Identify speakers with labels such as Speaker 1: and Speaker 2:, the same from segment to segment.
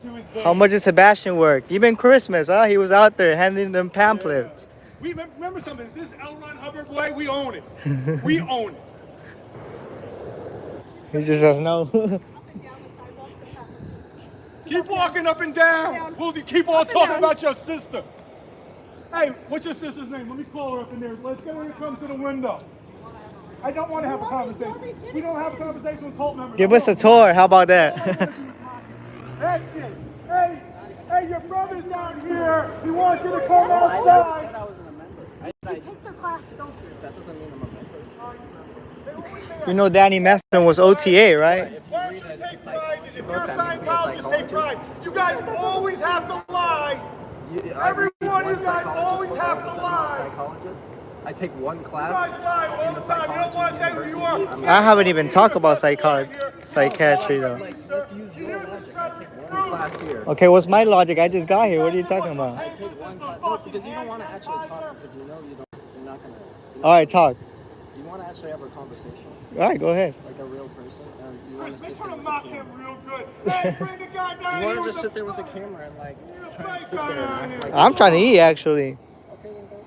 Speaker 1: to his
Speaker 2: How much did Sebastian work? Even Christmas, huh? He was out there handing them
Speaker 1: Yeah.
Speaker 2: pamphlets.
Speaker 1: We remember something. This L. Ron Hubbard boy, we own it. We own it.
Speaker 2: He just says no.
Speaker 1: Keep walking up and down. We'll keep on talking about your sister. Hey, what's your sister's name? Let me call her up in there. Let's get her to come to the window. I don't want to have a conversation. We don't have a conversation with cult members.
Speaker 2: Give us a tour. How about that?
Speaker 1: That's it. Hey, your brother's down here. He wants you to come outside.
Speaker 3: I said I wasn't a member. I took their class, don't you? That doesn't mean I'm a member.
Speaker 2: You know Danny Messman was OTA, right?
Speaker 1: Why don't you take pride? If you're a Scientologist, take pride. You guys always have to lie. Every one of you guys always have to lie.
Speaker 3: Psychologist? I take one
Speaker 1: You
Speaker 3: class.
Speaker 1: guys lie all the time. You don't want to say who you are.
Speaker 2: I haven't even talked about psychiatry though.
Speaker 3: Let's use your logic. I take one class here.
Speaker 2: Okay, what's my logic? I just got here. What are you talking about?
Speaker 3: I take one class. No, because you don't want to actually talk because you know you're not going to.
Speaker 2: All right, talk.
Speaker 3: You want to actually have a conversation.
Speaker 2: All right, go ahead.
Speaker 3: Like a real person. You want to
Speaker 1: Make
Speaker 3: sit
Speaker 1: sure
Speaker 3: there
Speaker 1: to
Speaker 3: with
Speaker 1: mock
Speaker 3: the
Speaker 1: him
Speaker 3: camera.
Speaker 1: real good. Hey, bring the guy down
Speaker 3: You
Speaker 1: here.
Speaker 3: want to just sit there with the camera and like try to sit there and act like.
Speaker 2: I'm trying to eat actually.
Speaker 3: Okay, then go.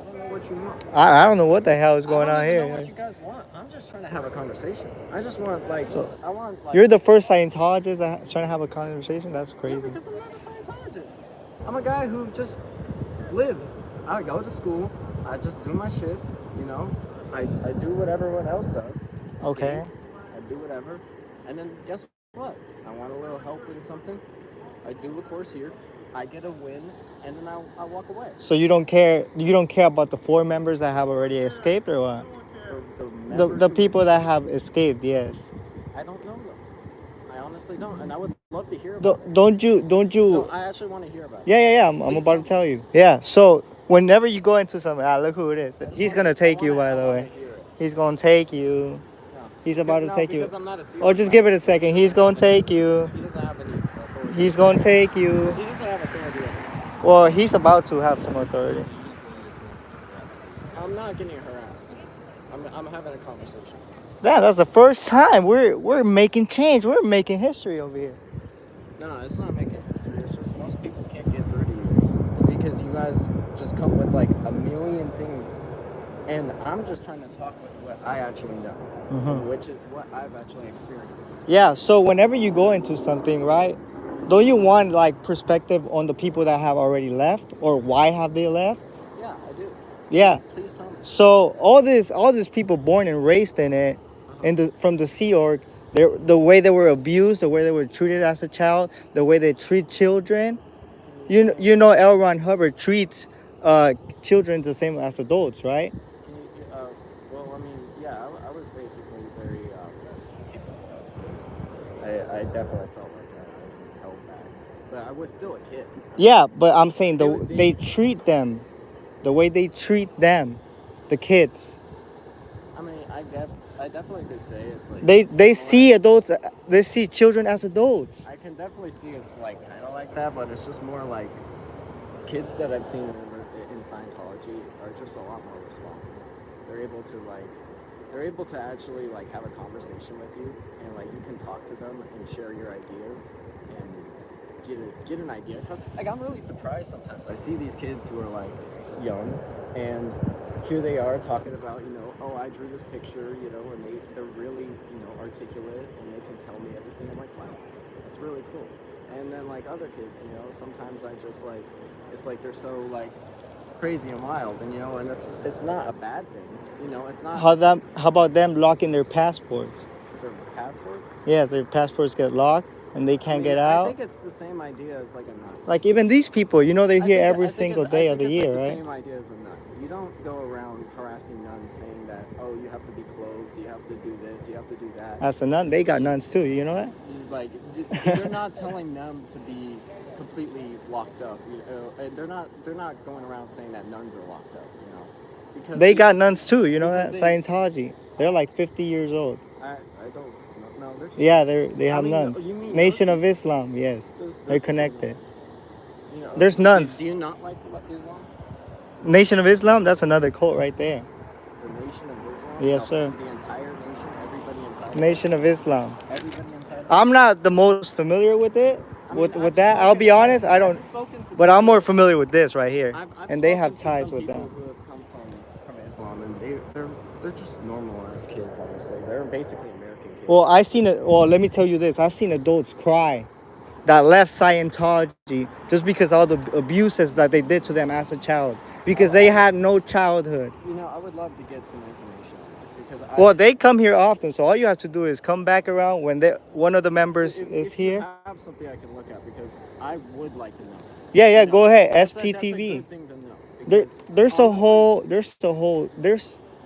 Speaker 3: I don't know what you want.
Speaker 2: I don't know what the hell is going on
Speaker 3: I don't even know
Speaker 2: here.
Speaker 3: what you guys want. I'm just trying to have a conversation. I just want like
Speaker 2: So,
Speaker 3: I want like.
Speaker 2: You're the first Scientologist that's trying to have a conversation? That's
Speaker 3: Yeah,
Speaker 2: crazy.
Speaker 3: because I'm not a Scientologist. I'm a guy who just lives. I go to school. I just do my shit. You know, I do what everyone else does.
Speaker 2: Okay.
Speaker 3: I do whatever, and then guess what? I want a little help in something. I do a course here. I get a win, and then I walk away.
Speaker 2: So you don't care? You don't care about the 4 members that have already escaped, or what? The people that have escaped, yes.
Speaker 3: I don't know them. I honestly don't, and I would love to hear about it.
Speaker 2: Don't you?
Speaker 3: No, I actually want to hear about it.
Speaker 2: Yeah. I'm about to tell you. Yeah. So whenever you go into something, look who it is. He's gonna take you, by the way. He's gonna take you. He's about to take you.
Speaker 3: I'm not a
Speaker 2: Oh, just give it a second. He's gonna take you.
Speaker 3: He doesn't have any authority.
Speaker 2: He's gonna take you.
Speaker 3: He doesn't have authority.
Speaker 2: Well, he's about to have some authority.
Speaker 3: I'm not getting harassed. I'm having a conversation.
Speaker 2: That's the first time we're making change. We're making history over here.
Speaker 3: No, it's not making history. It's just most people can't get through to you because you guys just come with like a million things, and I'm just trying to talk with what I actually know, which is what I've actually experienced.
Speaker 2: Yeah. So whenever you go into something, right? Don't you want like perspective on the people that have already left, or why have they left?
Speaker 3: Yeah, I do.
Speaker 2: Yeah.
Speaker 3: Please tell me.
Speaker 2: So all these people born and raised in it, from the Sea Org, the way they were abused, the way they were treated as a child, the way they treat children. You know L. Ron Hubbard treats children the same as adults, right?
Speaker 3: Well, I mean, yeah, I was basically very. I definitely felt like I wasn't held back, but I was still a kid.
Speaker 2: Yeah, but I'm saying they treat them, the way they treat them, the kids.
Speaker 3: I mean, I definitely could say it's like
Speaker 2: They see adults, they see children as adults.
Speaker 3: I can definitely see it's like kind of like that, but it's just more like kids that I've seen in Scientology are just a lot more responsible. They're able to actually like have a conversation with you, and like you can talk to them and share your ideas and get an idea. Cause like I'm really surprised sometimes. I see these kids who are like young, and here they are talking about, oh, I drew this picture, and they're really, articulate, and they can tell me everything. I'm like, wow, that's really cool. And then like other kids, sometimes I just like, it's like they're so like crazy and wild, and and it's not a bad thing, it's not.
Speaker 2: How about them locking their passports?
Speaker 3: Their passports?
Speaker 2: Yes, their passports get locked and they can't get out.
Speaker 3: I think it's the same idea as like a nun.
Speaker 2: Like even these people, they're here every single day of the year,
Speaker 3: like
Speaker 2: right?
Speaker 3: The same idea as a nun. You don't go around harassing nuns saying that, oh, you have to be clothed, you have to do this, you have to do that.
Speaker 2: As a nun, they got nuns too. You know that?
Speaker 3: Like they're not telling them to be completely locked up. And they're not going around saying that nuns are locked up. Because
Speaker 2: they got nuns too. You know that? Scientology. They're like 50 years old.
Speaker 3: I don't know.
Speaker 2: Yeah, they have nuns. Nation of Islam. Yes, they're connected. There's nuns.
Speaker 3: Do you not like Islam?
Speaker 2: Nation of Islam. That's another cult right there.
Speaker 3: The Nation of Islam.
Speaker 2: Yes, sir.
Speaker 3: The entire nation. Everybody inside.
Speaker 2: Nation of Islam.
Speaker 3: Everybody inside of
Speaker 2: I'm not the most familiar with it.
Speaker 3: I mean,
Speaker 2: With that, I'll be honest. I don't. But I'm more familiar with this right here, and they have ties with them.
Speaker 3: Who have come from Islam, and they're just normal as kids. Honestly, they're basically American kids.
Speaker 2: Well, let me tell you this. I've seen adults cry that left Scientology just because all the abuses that they did to them as a child, because they had no childhood.
Speaker 3: You know, I would love to get some information on that because
Speaker 2: Well, they come here often, so all you have to do is come back around when one of the members is
Speaker 3: if
Speaker 2: here.
Speaker 3: you have something I can look at because I would like to know.
Speaker 2: Yeah,
Speaker 3: You know,
Speaker 2: go ahead.
Speaker 3: that's a
Speaker 2: SPTV.
Speaker 3: good thing to know,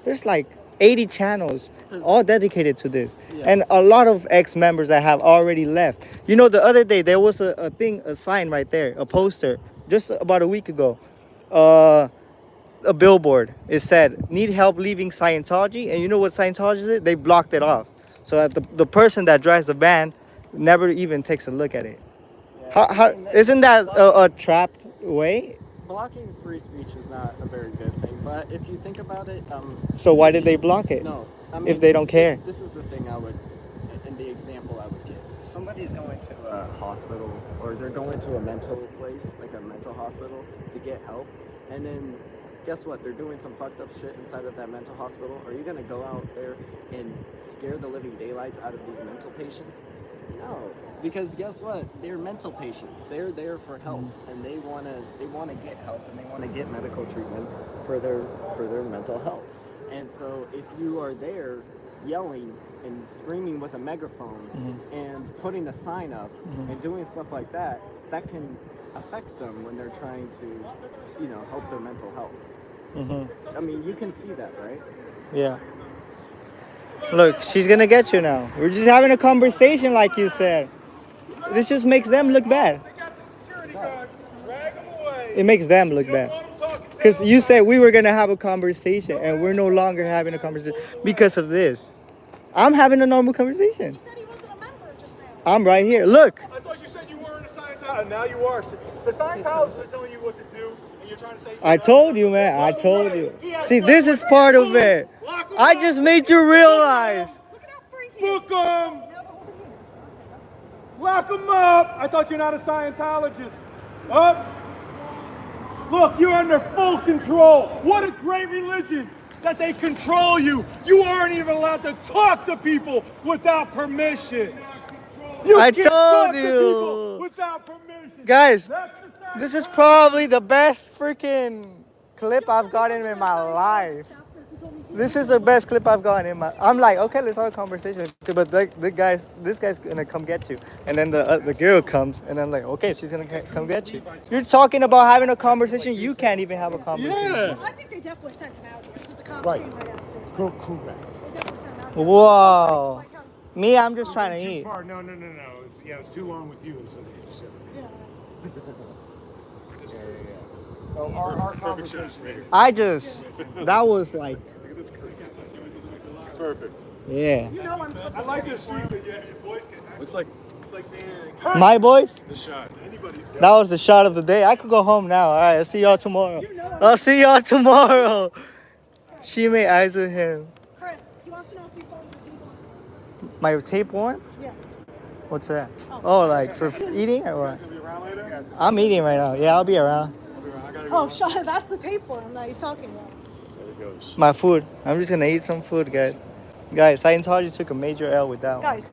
Speaker 2: There's like 80 channels all dedicated to this,
Speaker 3: Yeah.
Speaker 2: and a lot of ex-members that have already left. You know, the other day there was a sign right there, a poster, just about a week ago, a billboard. It said, "Need help leaving Scientology," and you know what Scientology did? They blocked it off, so that the person that drives the van never even takes a look at it.
Speaker 3: Yeah.
Speaker 2: Isn't that a trap way?
Speaker 3: Blocking free speech is not a very good thing, but if you think about it,
Speaker 2: So why did they block it?
Speaker 3: No, I mean,
Speaker 2: if they don't care.
Speaker 3: This is the thing I would, and the example I would give. If somebody's going to a hospital or they're going to a mental place, like a mental hospital, to get help, and then guess what? They're doing some fucked up shit inside of that mental hospital. Are you gonna go out there and scare the living daylights out of these mental patients? No, because guess what? They're mental patients. They're there for help, and they wanna get help, and they wanna get medical treatment for their mental health. And so, if you are there yelling and screaming with a megaphone and putting a sign up and doing stuff like that, that can affect them when they're trying to, help their mental health. I mean, you can see that, right?
Speaker 2: Yeah. Look, she's gonna get you now. We're just having a conversation, like you said. This just makes them look bad.
Speaker 1: They got the security guard. Drag them away.
Speaker 2: It makes them look
Speaker 1: You don't
Speaker 2: bad.
Speaker 1: want them talking to
Speaker 2: Because
Speaker 1: them.
Speaker 2: you said we were gonna have a conversation, and we're no longer having a conversation because of this. I'm having a normal conversation.
Speaker 4: He said he wasn't a member just now.
Speaker 2: I'm right here. Look.
Speaker 1: I thought you said you weren't a Scientologist. Now you are. The Scientologists are telling you what to do, and you're trying to say.
Speaker 2: I told you, man. I told you. See, this is part of it. I just made you realize.
Speaker 4: Look at how free he is.
Speaker 1: Book them.
Speaker 4: Now they're holding him.
Speaker 1: Lock them up. I thought you're not a Scientologist. Up. Look, you're under full control. What a great religion that they control you. You aren't even allowed to talk to people without permission.
Speaker 2: I
Speaker 1: can't talk
Speaker 2: told
Speaker 1: to
Speaker 2: you.
Speaker 1: people without permission.
Speaker 2: Guys,
Speaker 1: That's the
Speaker 2: this is probably the best freaking clip I've gotten in my life. This is the best clip I've gotten in my. I'm like, okay, let's have a conversation. But this guy's gonna come get you, and then the girl comes, and I'm like, okay, she's gonna come get you. You're talking about having a conversation. You can't even have a conversation.
Speaker 1: Yeah.
Speaker 4: I think they definitely sent him out here because the cops
Speaker 5: Right.
Speaker 4: came right after.
Speaker 5: Correct.
Speaker 4: They definitely sent him out here.
Speaker 2: Whoa.
Speaker 4: Like how,
Speaker 2: Me, I'm just trying to
Speaker 5: Too
Speaker 2: eat.
Speaker 5: far. No. It's too long with you, and so they just
Speaker 4: yeah.
Speaker 5: Oh, our conversation.
Speaker 2: That was like,
Speaker 1: Perfect.
Speaker 2: yeah.
Speaker 4: You know I'm
Speaker 1: I like this shoe that your voice can.
Speaker 5: Looks like
Speaker 1: It's like, man.
Speaker 2: My boys,
Speaker 5: the shot.
Speaker 1: Anybody's got.
Speaker 2: that was the shot of the day. I could go home now. All right, I'll see y'all tomorrow. I'll see y'all tomorrow. She made eyes with him.
Speaker 4: Chris, he wants to know if you found the TV.
Speaker 2: My tape worn?
Speaker 4: Yeah.
Speaker 2: What's that? Oh, like for eating or what?
Speaker 1: Gonna be around later?
Speaker 2: I'm eating right now. Yeah, I'll be around.
Speaker 1: I'll be around. I gotta go.
Speaker 4: Oh, shut. That's the tape one that he's talking about.
Speaker 5: There it goes.
Speaker 2: My food. I'm just gonna eat some food, guys. Guys, Scientology took a major L with that one.
Speaker 4: Guys.